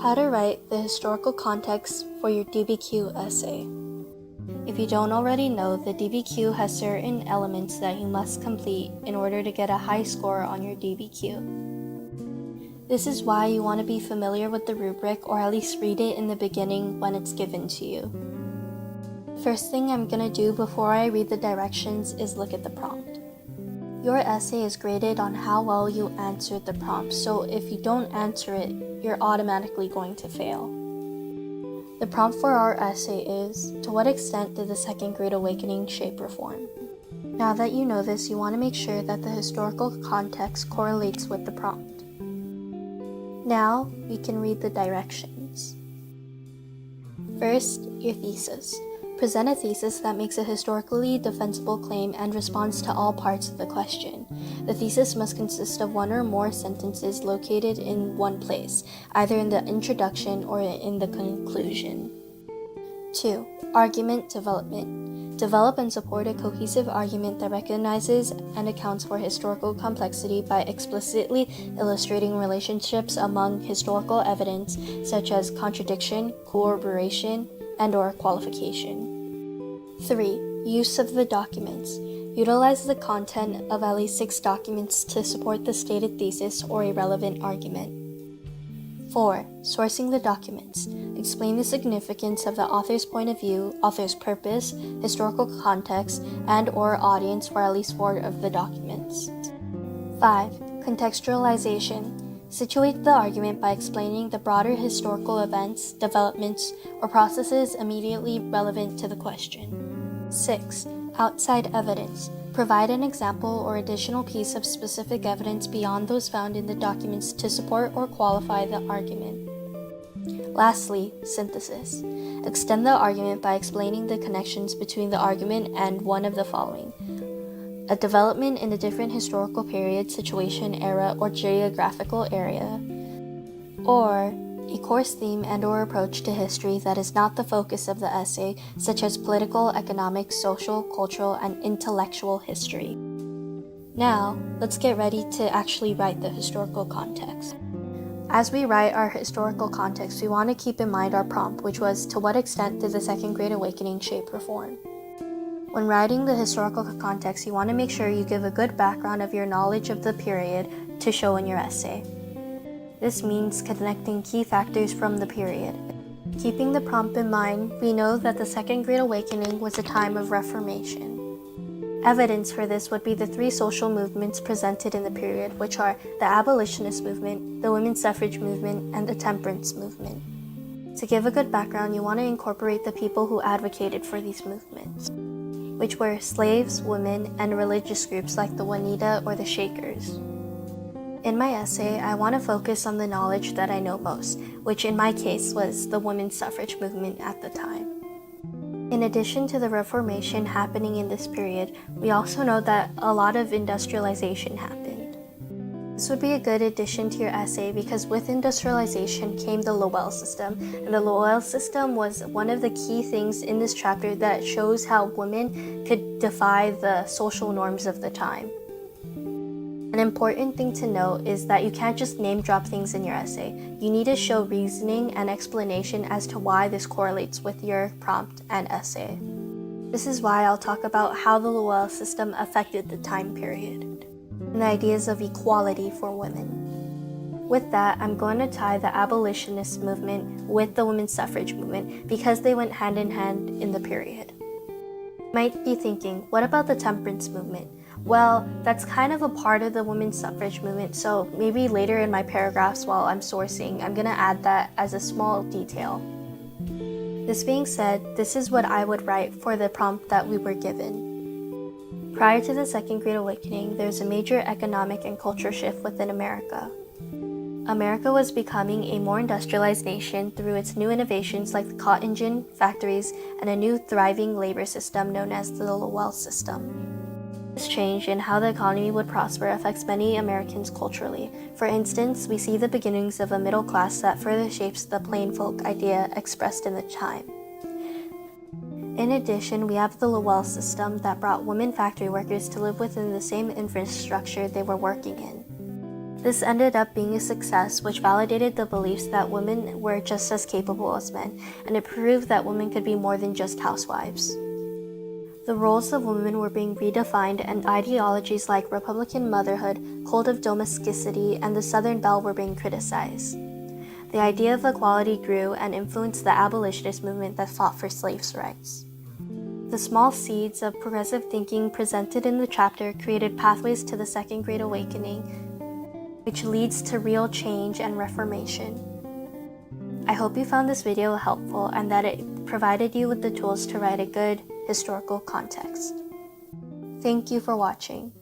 How to write the historical context for your DBQ essay. If you don't already know, the DBQ has certain elements that you must complete in order to get a high score on your DBQ. This is why you want to be familiar with the rubric, or at least read it in the beginning when it's given to you. First thing I'm going to do before I read the directions is look at the prompt. Your essay is graded on how well you answered the prompt, so if you don't answer it, you're automatically going to fail. The prompt for our essay is, to what extent did the Second Great Awakening shape reform? Now that you know this, you want to make sure that the historical context correlates with the prompt. Now, we can read the directions. First, your thesis. Present a thesis that makes a historically defensible claim and responds to all parts of the question. The thesis must consist of one or more sentences located in one place, either in the introduction or in the conclusion. 2. Argument development. Develop and support a cohesive argument that recognizes and accounts for historical complexity by explicitly illustrating relationships among historical evidence, such as contradiction, corroboration, and/or qualification. 3. Use of the documents. Utilize the content of at least 6 documents to support the stated thesis or a relevant argument. 4. Sourcing the documents. Explain the significance of the author's point of view, author's purpose, historical context, and/or audience for at least 4 of the documents. 5. Contextualization. Situate the argument by explaining the broader historical events, developments, or processes immediately relevant to the question. 6. Outside evidence. Provide an example or additional piece of specific evidence beyond those found in the documents to support or qualify the argument. Lastly, synthesis. Extend the argument by explaining the connections between the argument and one of the following: a development in a different historical period, situation, era, or geographical area, or a course theme and/or approach to history that is not the focus of the essay, such as political, economic, social, cultural, and intellectual history. Now, let's get ready to actually write the historical context. As we write our historical context, we want to keep in mind our prompt, which was, to what extent did the Second Great Awakening shape reform? When writing the historical context, you want to make sure you give a good background of your knowledge of the period to show in your essay. This means connecting key factors from the period. Keeping the prompt in mind, we know that the Second Great Awakening was a time of reformation. Evidence for this would be the 3 social movements presented in the period, which are the abolitionist movement, the women's suffrage movement, and the temperance movement. To give a good background, you want to incorporate the people who advocated for these movements, which were slaves, women, and religious groups like the Juanita or the Shakers. In my essay, I want to focus on the knowledge that I know most, which in my case was the women's suffrage movement at the time. In addition to the Reformation happening in this period, we also know that a lot of industrialization happened. This would be a good addition to your essay because with industrialization came the Lowell system, and the Lowell system was one of the key things in this chapter that shows how women could defy the social norms of the time. An important thing to note is that you can't just name drop things in your essay. You need to show reasoning and explanation as to why this correlates with your prompt and essay. This is why I'll talk about how the Lowell system affected the time period and the ideas of equality for women. With that, I'm going to tie the abolitionist movement with the women's suffrage movement because they went hand in hand in the period. You might be thinking, what about the temperance movement? Well, that's kind of a part of the women's suffrage movement, so maybe later in my paragraphs while I'm sourcing, I'm going to add that as a small detail. This being said, this is what I would write for the prompt that we were given. Prior to the Second Great Awakening, there's a major economic and culture shift within America. America was becoming a more industrialized nation through its new innovations like the cotton gin factories and a new thriving labor system known as the Lowell system. This change in how the economy would prosper affects many Americans culturally. For instance, we see the beginnings of a middle class that further shapes the plain folk idea expressed in the time. In addition, we have the Lowell system that brought women factory workers to live within the same infrastructure they were working in. This ended up being a success, which validated the beliefs that women were just as capable as men, and it proved that women could be more than just housewives. The roles of women were being redefined, and ideologies like Republican motherhood, cult of domesticity, and the Southern Belle were being criticized. The idea of equality grew and influenced the abolitionist movement that fought for slaves' rights. The small seeds of progressive thinking presented in the chapter created pathways to the Second Great Awakening, which leads to real change and reformation. I hope you found this video helpful and that it provided you with the tools to write a good historical context. Thank you for watching.